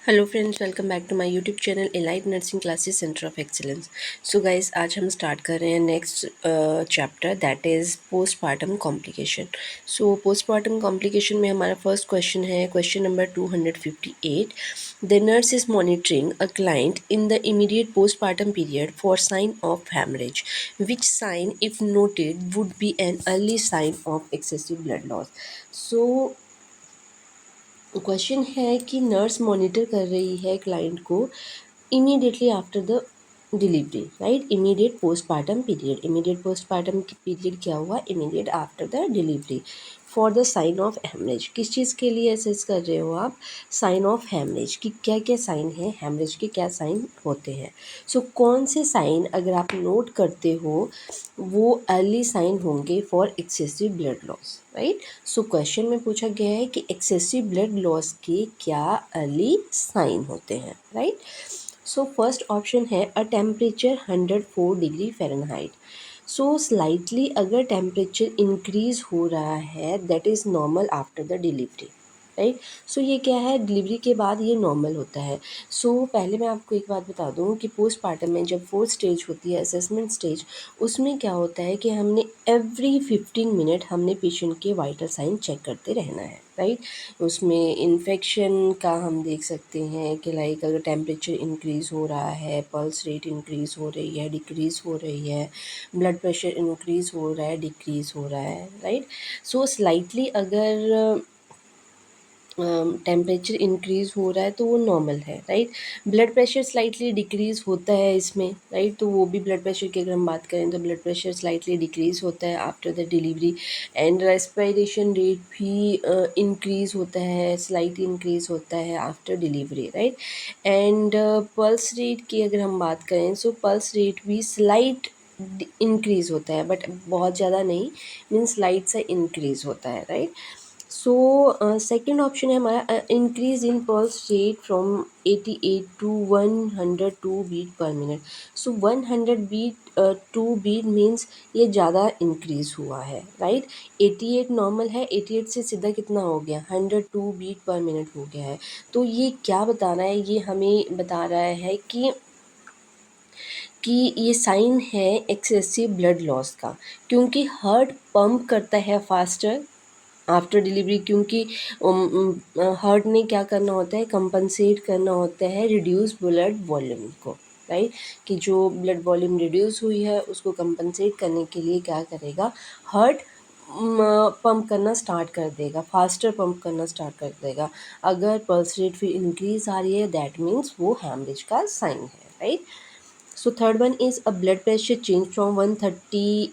Hello friends, welcome back to my YouTube channel elite nursing classes centre of excellence. So guys, आज हम start कर रहे हैं next chapter, that is postpartum complication. So postpartum complication में हमारा first question है, question number 258। The nurse is monitoring a client in the immediate postpartum period for sign of haemorrhage, which sign if noted would be an early sign of excessive blood loss. So question है कि nurse monitor कर रही है client को immediately after the delivery, right. Immediate postpartum period क्या हुआ? Immediate after the delivery for the sign of haemorrhage. किस चीज़ के लिए असेस कर रहे हो आप? साइन ऑफ हेमरेज की क्या क्या साइन है, हेमरेज के क्या साइन होते हैं। सो कौन से साइन अगर आप नोट करते हो वो अर्ली साइन होंगे for excessive blood loss, right. So question में पूछा गया है कि एक्सेसिव ब्लड लॉस के क्या अर्ली साइन होते हैं, राइट। सो फर्स्ट ऑप्शन है a temperature 104 degree Fahrenheit. So slightly अगर टेम्परेचर इंक्रीज हो रहा है, that is normal after the delivery, right. So ये क्या है? डिलीवरी के बाद ये नॉर्मल होता है। सो पहले मैं आपको एक बात बता दूं कि पोस्टपार्टम में जब फोर्थ स्टेज होती है, असेसमेंट स्टेज, उसमें क्या होता है कि हमने एवरी 15 मिनट हमने पेशेंट के वाइटल साइन चेक करते रहना है, राइट। उसमें इन्फेक्शन का हम देख सकते हैं कि लाइक अगर टेम्परेचर इंक्रीज़ हो रहा है, पल्स रेट इंक्रीज़ हो रही है, डिक्रीज़ हो रही है, ब्लड प्रेशर इंक्रीज़ हो रहा है, डिक्रीज़ हो रहा है, राइट। सो स्लाइटली अगर टेम्परेचर इंक्रीज़ हो रहा है तो वो नॉर्मल है, right. Blood pressure slightly decrease होता है इसमें, राइट। तो वो भी ब्लड प्रेशर की अगर हम बात करें तो ब्लड प्रेशर स्लाइटली डिक्रीज़ होता है after the delivery. And respiration rate भी इंक्रीज़ होता है, स्लाइटली इंक्रीज़ होता है after delivery, right. And pulse rate की अगर हम बात करें, सो पल्स रेट भी स्लाइट इंक्रीज़ होता है, बट बहुत ज़्यादा नहीं, मीन्स स्लाइट सा इंक्रीज़ होता है, राइट। सो सेकेंड ऑप्शन है हमारा increase in pulse rate from 88 to 102 beat per minute. So 100 beat to beat means ये ज़्यादा इंक्रीज़ हुआ है, राइट। 88 नॉर्मल है, 88 से सीधा कितना हो गया? 102 बीट पर मिनट हो गया है। तो ये क्या बता रहा है? ये हमें बता रहा है कि ये साइन है एक्सेसिव ब्लड लॉस का, क्योंकि हार्ट पंप करता है फास्टर आफ्टर डिलीवरी, क्योंकि हार्ट ने क्या करना होता है? कंपनसेट करना होता है रिड्यूस ब्लड वॉल्यूम को, राइट। कि जो ब्लड वॉल्यूम रिड्यूस हुई है उसको कंपनसेट करने के लिए क्या करेगा? हार्ट पंप करना स्टार्ट कर देगा, फास्टर पंप करना स्टार्ट कर देगा। अगर पल्स रेट फिर इंक्रीज आ रही है, दैट मीन्स वो हैमरेज का साइन है, right. So third one is a blood pressure change from 130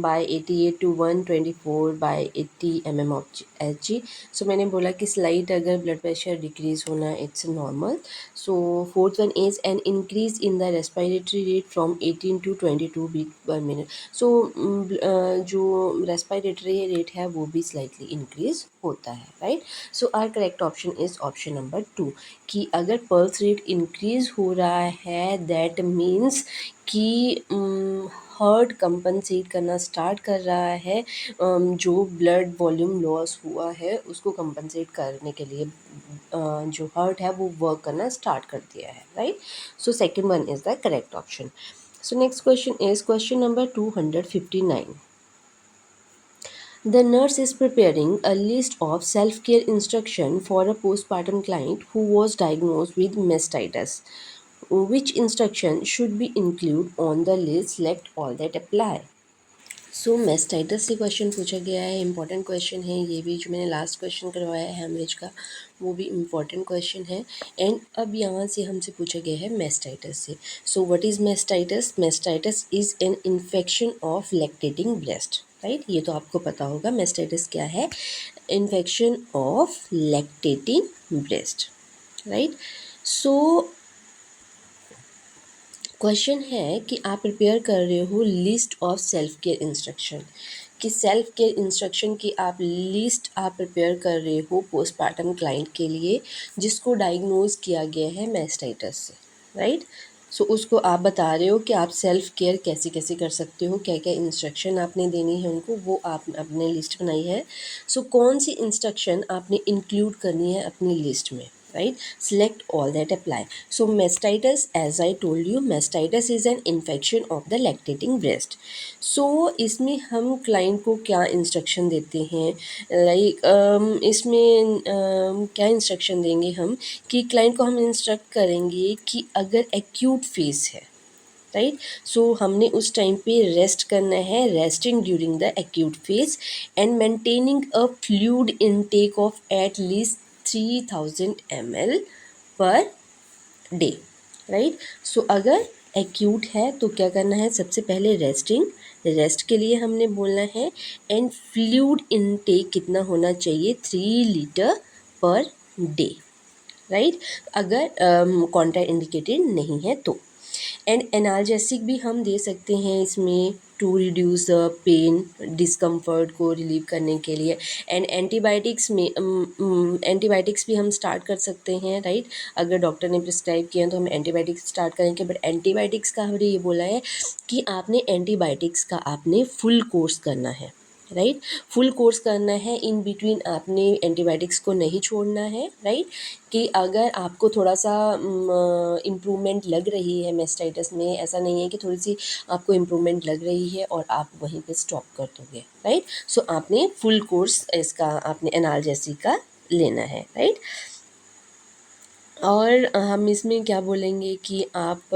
by 88 to 124 by 80 mm of Hg. So मैंने बोला कि स्लाइट अगर ब्लड प्रेशर डिक्रीज होना, it's normal. So fourth one is an increase in the respiratory rate from 18 to 22 beat per minute. So जो respiratory rate है वो भी slightly increase होता है, right. So our correct option is option number 2, कि अगर pulse rate increase हो रहा है, दैट मीन्स कि हार्ट कंपनसेट करना स्टार्ट कर रहा है, जो ब्लड वॉल्यूम लॉस हुआ है उसको कंपनसेट करने के लिए जो हार्ट है वो वर्क करना स्टार्ट कर दिया है, right. So second one is the correct option. So next question is question number 259। The nurse is preparing a list of self-care instruction for a postpartum client who was diagnosed with mastitis. Which instruction should be included on the list? Select all that apply. So mastitis से question पूछा गया है, important question है ये भी। जो मैंने last question करवाया है हेमरेज का, वो भी इम्पॉर्टेंट क्वेश्चन है। एंड अब यहाँ से हमसे पूछा गया है मेस्टाइटिस से। So what is mastitis? Mastitis is an infection of lactating breast, right. ये तो आपको पता होगा मेस्टाइटिस क्या है? Infection of lactating breast, right. So question है कि आप प्रिपेयर कर रहे हो list of self care instruction, कि सेल्फ केयर इंस्ट्रक्शन की आप लिस्ट आप प्रिपेयर कर रहे हो पोस्टपार्टम क्लाइंट के लिए जिसको डायग्नोज किया गया है मेस्टाइटिस से, राइट। सो उसको आप बता रहे हो कि आप सेल्फ केयर कैसे कैसे कर सकते हो, क्या क्या इंस्ट्रक्शन आपने देनी है उनको, वो आप अपने लिस्ट बनाई है। सो कौन सी इंस्ट्रक्शन आपने इंक्लूड करनी है अपनी लिस्ट में, right? Select all that apply. So mastitis, as I told you, mastitis is an infection of the lactating breast. so इसमें हम क्लाइंट को क्या इंस्ट्रक्शन देते हैं, लाइक इसमें क्या इंस्ट्रक्शन देंगे हम कि क्लाइंट को हम इंस्ट्रक्ट करेंगे कि अगर एक्यूट फेस है, राइट, सो हमने उस टाइम पे रेस्ट करना है, resting during the acute phase and maintaining a fluid intake of at least 3000 ml per day, right. So अगर एक्यूट है तो क्या करना है, सबसे पहले रेस्टिंग, रेस्ट के लिए हमने बोलना है, एंड फ्लूइड इनटेक कितना होना चाहिए, 3 लीटर पर डे, राइट, अगर कॉन्ट्रा इंडिकेटेड नहीं है तो। एंड एनाल्जेसिक भी हम दे सकते हैं इसमें to reduce the pain, discomfort को रिलीव करने के लिए। एंड एंटीबायोटिक्स में एंटीबायोटिक्स भी हम स्टार्ट कर सकते हैं, राइट, अगर डॉक्टर ने प्रिस्क्राइब किया तो हम एंटीबायोटिक्स स्टार्ट करेंगे। बट एंटीबायोटिक्स का हमने ये बोला है कि आपने एंटीबायोटिक्स का आपने फुल कोर्स करना है, राइट, फुल कोर्स करना है, इन बिटवीन आपने एंटीबायोटिक्स को नहीं छोड़ना है, राइट, कि अगर आपको थोड़ा सा इम्प्रूवमेंट लग रही है मेस्टाइटिस में, ऐसा नहीं है कि थोड़ी सी आपको इम्प्रूवमेंट लग रही है और आप वहीं पे स्टॉप कर दोगे, राइट। सो आपने फुल कोर्स इसका आपने एनाल्जेसिक का लेना है, राइट। और हम इसमें क्या बोलेंगे कि आप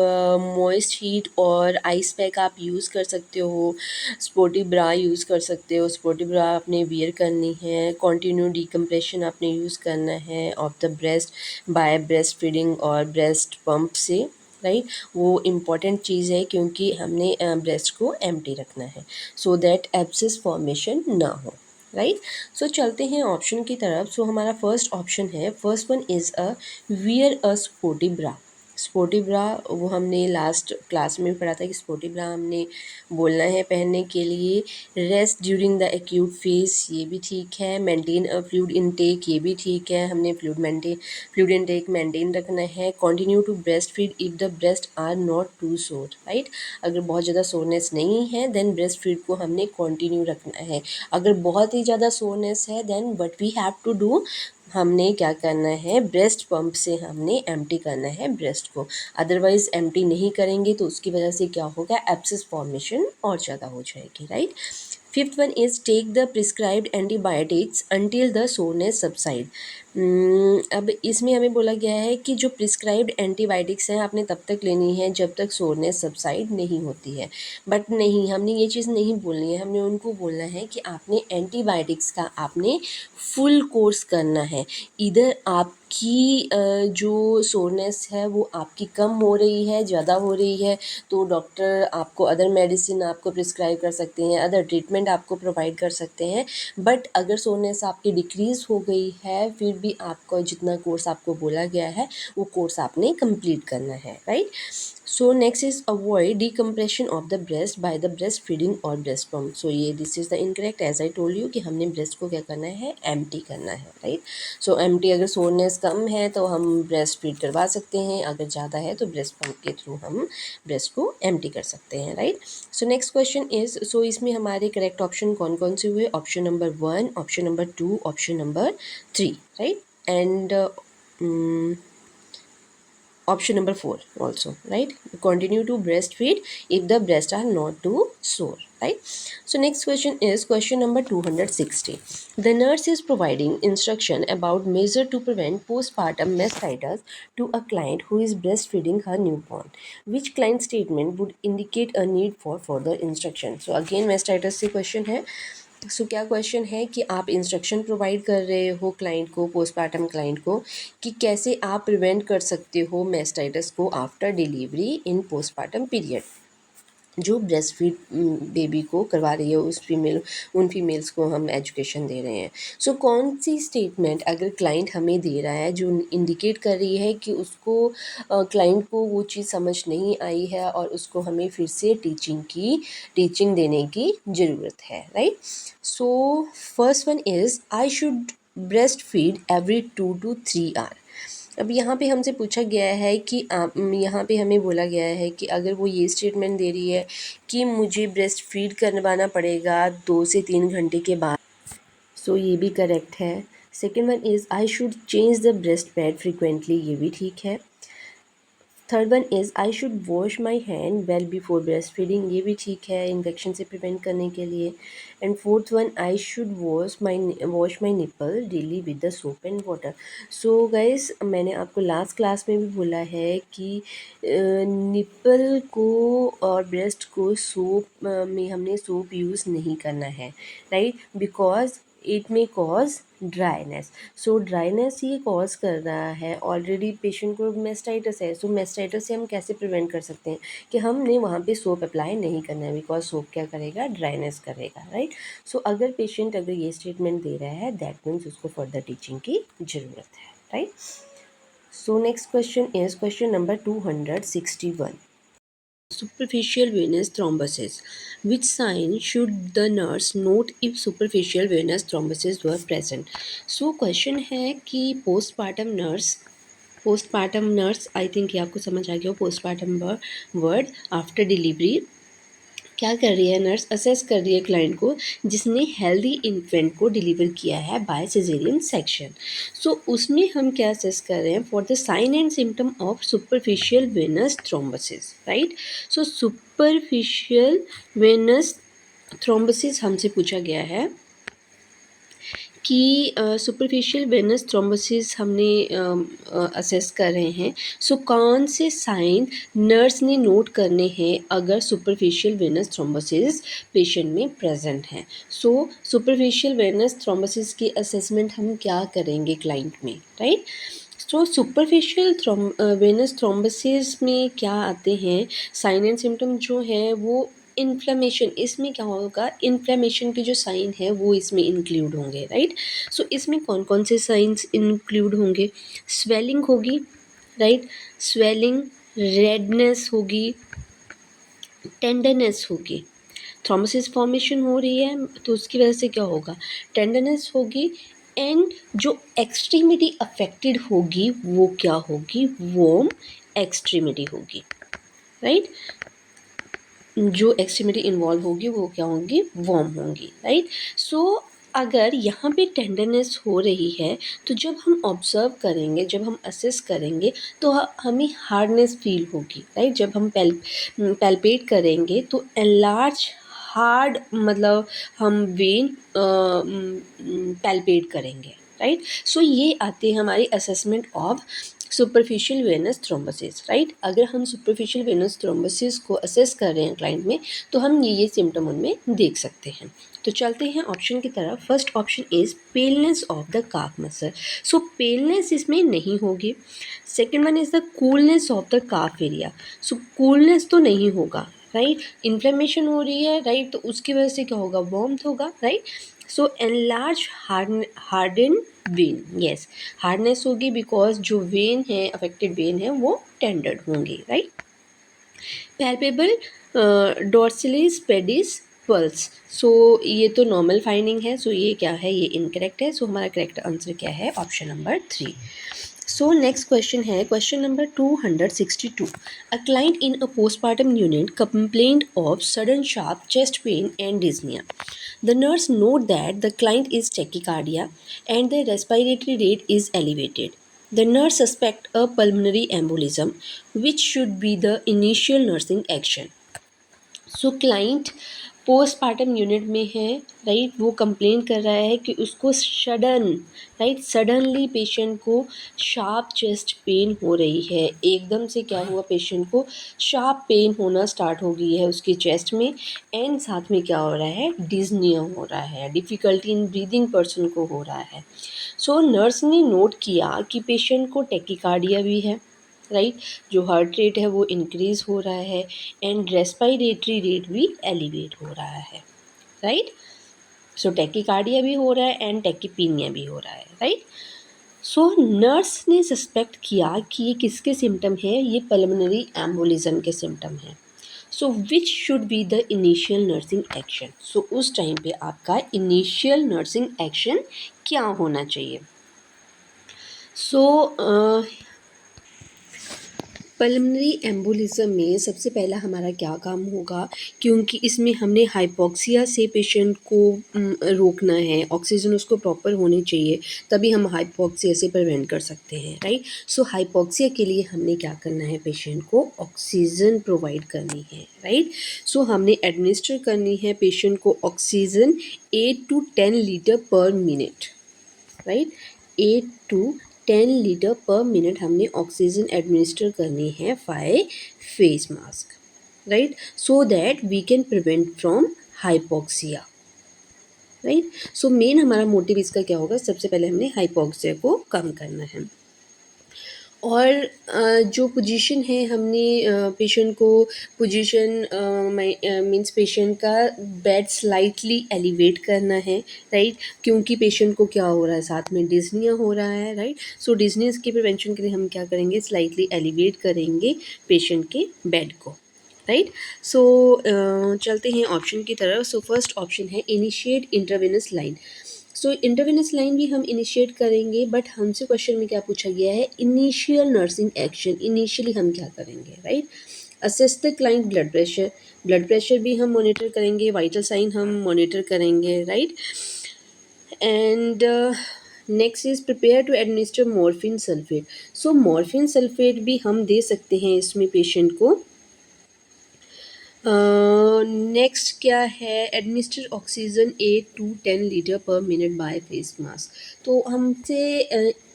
मॉइस्ट हीट और आइस पैक आप यूज़ कर सकते हो, स्पोर्टी ब्रा यूज़ कर सकते हो, स्पोर्टी ब्रा आपने वियर करनी है, कॉन्टिन्यू डिकम्प्रेशन आपने यूज़ करना है of the breast by breast feeding और ब्रेस्ट पंप से, राइट, वो इम्पॉर्टेंट चीज़ है क्योंकि हमने ब्रेस्ट को एम्प्टी रखना है सो दैट एब्सेस फॉर्मेशन ना हो, राइट। सो चलते हैं ऑप्शन की तरफ। सो हमारा फर्स्ट ऑप्शन है, first one is a wear a sporty bra. Sporty bra वो हमने लास्ट क्लास में भी पढ़ा था कि स्पोर्टी ब्रा हमने बोलना है पहनने के लिए। Rest during the acute phase, ये भी ठीक है। मेंटेन अ फ्लूइड इनटेक, ये भी ठीक है, हमने फ्लूइड इनटेक मेंटेन रखना है। Continue to breast feed if the breast are not too sore, right, अगर बहुत ज़्यादा सोरनेस नहीं है देन ब्रेस्ट फीड को हमने कंटिन्यू रखना है। अगर बहुत ही ज़्यादा सोरनेस है then what we have to do, हमने क्या करना है, ब्रेस्ट पंप से हमने एम्प्टी करना है ब्रेस्ट को, अदरवाइज एम्प्टी नहीं करेंगे तो उसकी वजह से क्या होगा, एब्सेस फॉर्मेशन और ज़्यादा हो जाएगी, right. Fifth one is take the prescribed antibiotics until the soreness subside. अब इसमें हमें बोला गया है कि जो प्रिस्क्राइब्ड एंटीबायोटिक्स हैं आपने तब तक लेनी है जब तक सोरनेस सबसाइड नहीं होती है। बट नहीं, हमने ये चीज़ नहीं बोलनी है, हमने उनको बोलना है कि आपने एंटीबायोटिक्स का आपने फुल कोर्स करना है। इधर आपकी जो सोरनेस है वो आपकी कम हो रही है, ज़्यादा हो रही है, तो डॉक्टर आपको अदर मेडिसिन आपको प्रिस्क्राइब कर सकते हैं, अदर ट्रीटमेंट आपको प्रोवाइड कर सकते हैं। बट अगर सोरनेस आपकी डिक्रीज़ हो गई है फिर भी आपका जितना कोर्स आपको बोला गया है वो कोर्स आपने कंप्लीट करना है, right. So next is avoid decompression of the breast by the breast feeding और ब्रेस्ट पम्प। सो ये this is the incorrect, as I told you कि हमने ब्रेस्ट को क्या करना है, एम्प्टी करना है, राइट। सो एम्प्टी, अगर सोरनेस कम है तो हम ब्रेस्ट फीड करवा सकते हैं, अगर ज़्यादा है तो ब्रेस्ट पम्प के थ्रू हम ब्रेस्ट को एम्प्टी कर सकते हैं, right. So next question is, so इसमें हमारे करेक्ट ऑप्शन कौन कौन से हुए, option number 1, option number 2, option number 3, right, and option number 4 also, right, continue to breastfeed if the breasts are not too sore, right. So next question is question number 260. The nurse is providing instruction about measure to prevent postpartum mastitis to a client who is breastfeeding her newborn. Which client statement would indicate a need for further instruction? So again mastitis से question है। सो क्या question है कि आप instruction provide कर रहे हो client को, पोस्टपार्टम क्लाइंट को, कि कैसे आप प्रिवेंट कर सकते हो मेस्टाइटिस को आफ्टर डिलीवरी इन पोस्टपार्टम पीरियड। जो ब्रेस्ट फीड बेबी को करवा रही है उन फीमेल्स को हम एजुकेशन दे रहे हैं। सो कौन सी स्टेटमेंट अगर क्लाइंट हमें दे रहा है जो इंडिकेट कर रही है कि उसको क्लाइंट को वो चीज़ समझ नहीं आई है और उसको हमें फिर से टीचिंग देने की ज़रूरत है, right. So first one is I should breast feed every 2 to 3 hour. अब यहाँ पे हमसे पूछा गया है कि आप, यहाँ पे हमें बोला गया है कि अगर वो ये स्टेटमेंट दे रही है कि मुझे ब्रेस्ट फीड करवाना पड़ेगा 2 से 3 घंटे के बाद, सो ये भी करेक्ट है। Second one is I should change the breast pad frequently, ये भी ठीक है। Third one is I should wash my hand well before breast feeding, ये भी ठीक है इन्फेक्शन से प्रिवेंट करने के लिए। And fourth one, I should wash my nipple daily with the soap and water. So guys, मैंने आपको लास्ट क्लास में भी बोला है कि निपल को और ब्रेस्ट को सोप में हमने सोप यूज़ नहीं करना है, right, because it may cause dryness. So dryness ये कॉज कर रहा है, ऑलरेडी पेशेंट को मेस्टाइटिस है, सो मेस्टाइटिस से हम कैसे प्रिवेंट कर सकते हैं कि हमने वहाँ पे सोप अप्लाई नहीं करना है, बिकॉज सोप क्या करेगा, ड्राइनेस करेगा, राइट। सो अगर पेशेंट अगर ये स्टेटमेंट दे रहा है, दैट मीन्स उसको फर्दर टीचिंग की ज़रूरत है, right. So next question is question number 261. Superficial venous thrombosis. Which sign should the nurse note if superficial venous thrombosis were present? So question है कि postpartum nurse आई थिंक ये आपको समझ आ गया हो, postpartum वर्ड आफ्टर डिलीवरी क्या कर रही है, नर्स असेस कर रही है क्लाइंट को जिसने हेल्दी इन्फेंट को डिलीवर किया है बाय सिजेरियन सेक्शन। सो उसमें हम क्या असेस कर रहे हैं, for the sign and symptom of superficial venous thrombosis, right. So superficial venous thrombosis हमसे पूछा गया है कि सुपरफिशियल वेनस थ्रोम्बोसिस हमने असेस कर रहे हैं। सो कौन से साइन नर्स ने नोट करने हैं अगर सुपरफिशियल वेनस थ्रोम्बोसिस पेशेंट में प्रेजेंट है। सो सुपरफिशियल वेनस थ्रोम्बोसिस की असेसमेंट हम क्या करेंगे क्लाइंट में, राइट। तो सुपरफिशियल वेनस थ्रोम्बोसिस में क्या आते हैं साइन एंड सिम्टम जो है वो इन्फ्लेमेशन, इसमें क्या होगा, इन्फ्लेमेशन के जो साइन है वो इसमें इंक्लूड होंगे, राइट। सो इसमें कौन कौन से साइंस इंक्लूड होंगे, स्वेलिंग होगी, राइट, स्वेलिंग, रेडनेस होगी, टेंडरनेस होगी। थ्रोम्बोसिस फॉर्मेशन हो रही है तो उसकी वजह से क्या होगा, टेंडरनेस होगी। एंड जो एक्सट्रीमिटी अफेक्टेड होगी वो क्या होगी, वार्म एक्सट्रीमिटी होगी, राइट। जो एक्सट्रीमिटी इन्वॉल्व होगी वो क्या होंगी, वार्म होंगी, राइट। सो अगर यहाँ पे टेंडरनेस हो रही है तो जब हम ऑब्जर्व करेंगे, जब हम असेस करेंगे तो हमें हार्डनेस फील होगी, राइट। जब हम पैल्पेट करेंगे तो एनलार्ज हार्ड, मतलब हम वेन पैल्पेट करेंगे, राइट। सो ये आते हैं हमारी assessment of superficial venous thrombosis, right. अगर हम सुपरफिशियल वेनस थ्रोम्बोसिस को असेस कर रहे हैं क्लाइंट में तो हम ये सिम्टम उनमें देख सकते हैं। तो चलते हैं ऑप्शन की तरफ। First option is paleness of the calf muscle. So paleness इसमें नहीं होगी। Second one is the coolness of the calf area. So coolness तो नहीं होगा, राइट। इन्फ्लेमेशन हो रही है, राइट, तो उसकी वजह से क्या होगा, वार्मथ होगा, right. So enlarge harden vein, yes, hardness होगी बिकॉज जो वेन है, अफेक्टेड वेन है वो टेंडर्ड होंगी, right. Palpable dorsalis pedis pulse. So ये तो नॉर्मल फाइंडिंग है, सो ये क्या है, ये इनकरेक्ट है। सो हमारा करेक्ट आंसर क्या है, option number 3। So next question है question number 262. A client in a postpartum unit complained of sudden sharp chest pain and dyspnea. The nurse note that the client is tachycardia and the respiratory rate is elevated. The nurse suspect a pulmonary embolism, which should be the initial nursing action. So client postpartum unit में है, right. वो complain कर रहा है कि उसको suddenly patient को sharp chest pain हो रही है। एकदम से क्या हुआ, पेशेंट को शार्प पेन होना स्टार्ट हो गई है उसकी चेस्ट में। एंड साथ में क्या हो रहा है, डिज़निया हो रहा है, डिफ़िकल्टी इन ब्रीदिंग पर्सन को हो रहा है। सो नर्स ने नोट किया कि पेशेंट को टेकिकार्डिया भी है, राइट, जो हार्ट रेट है वो इंक्रीज़ हो रहा है एंड रेस्पिरेटरी रेट भी एलिवेट हो रहा है, राइट। सो टैकीकार्डिया भी हो रहा है एंड टैकीपीनिया भी हो रहा है, राइट। सो नर्स ने सस्पेक्ट किया कि ये किसके सिम्टम है, ये पल्मोनरी एम्बोलिज्म के सिम्टम है। So which should be the initial nursing action. So उस टाइम पे आपका इनिशियल नर्सिंग एक्शन क्या होना चाहिए। सो पल्मोनरी एम्बोलिज्म में सबसे पहला हमारा क्या काम होगा, क्योंकि इसमें हमने हाइपॉक्सिया से पेशेंट को रोकना है, ऑक्सीजन उसको प्रॉपर होनी चाहिए, तभी हम हाइपॉक्सिया से प्रिवेंट कर सकते हैं, राइट। सो हाइपॉक्सिया के लिए हमने क्या करना है, पेशेंट को ऑक्सीजन प्रोवाइड करनी है, राइट। सो हमने एडमिनिस्टर करनी है पेशेंट को oxygen 8 to 10 litre per minute, right. 8 to 10 litre per minute हमने ऑक्सीजन एडमिनिस्टर करनी है by face mask, right, so that we can prevent from hypoxia, right. So main हमारा मोटिव इसका क्या होगा, सबसे पहले हमने हाइपॉक्सिया को कम करना है। और जो पोजीशन है हमने पेशेंट को पोजीशन मीन्स पेशेंट का बेड स्लाइटली एलिवेट करना है, राइट, क्योंकि पेशेंट को क्या हो रहा है, साथ में डिस्निया हो रहा है, राइट। सो डिस्नियस के प्रिवेंशन के लिए हम क्या करेंगे, स्लाइटली एलिवेट करेंगे पेशेंट के बेड को, राइट। सो चलते हैं ऑप्शन की तरफ। सो फर्स्ट ऑप्शन है इनिशिएट इंट्रावेनस लाइन। सो इंटरवेनस लाइन भी हम इनिशिएट करेंगे, बट हमसे क्वेश्चन में क्या पूछा गया है, इनिशियल नर्सिंग एक्शन, इनिशियली हम क्या करेंगे, right. Assess the client blood pressure भी हम मॉनिटर करेंगे, वाइटल साइन हम मॉनिटर करेंगे, right. And next is prepare to administer morphine sulphate. So morphine sulphate भी हम दे सकते हैं इसमें पेशेंट को। नेक्स्ट क्या है, administer oxygen 8 to 10 litre per minute bye face mask. तो हमसे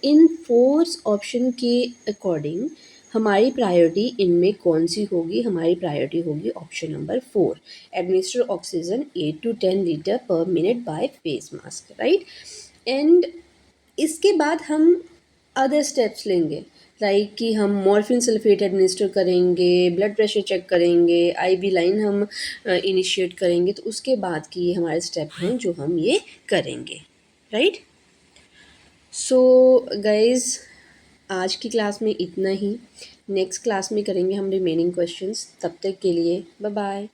इन फोर्स ऑप्शन के अकॉर्डिंग हमारी प्रायोरिटी इनमें कौन सी होगी, हमारी प्रायोरिटी होगी option number 4, administer oxygen 8 to 10 litre per minute bye face mask, right. And इसके बाद हम अदर स्टेप्स लेंगे, लाइक कि हम मॉर्फिन सल्फेट एडमिनिस्टर करेंगे, ब्लड प्रेशर चेक करेंगे, आईवी लाइन हम इनिशिएट करेंगे, तो उसके बाद की ये हमारे स्टेप हैं जो हम ये करेंगे, राइट। सो गाइज आज की क्लास में इतना ही, नेक्स्ट क्लास में करेंगे हम रिमेनिंग क्वेश्चंस, तब तक के लिए बाय बाय।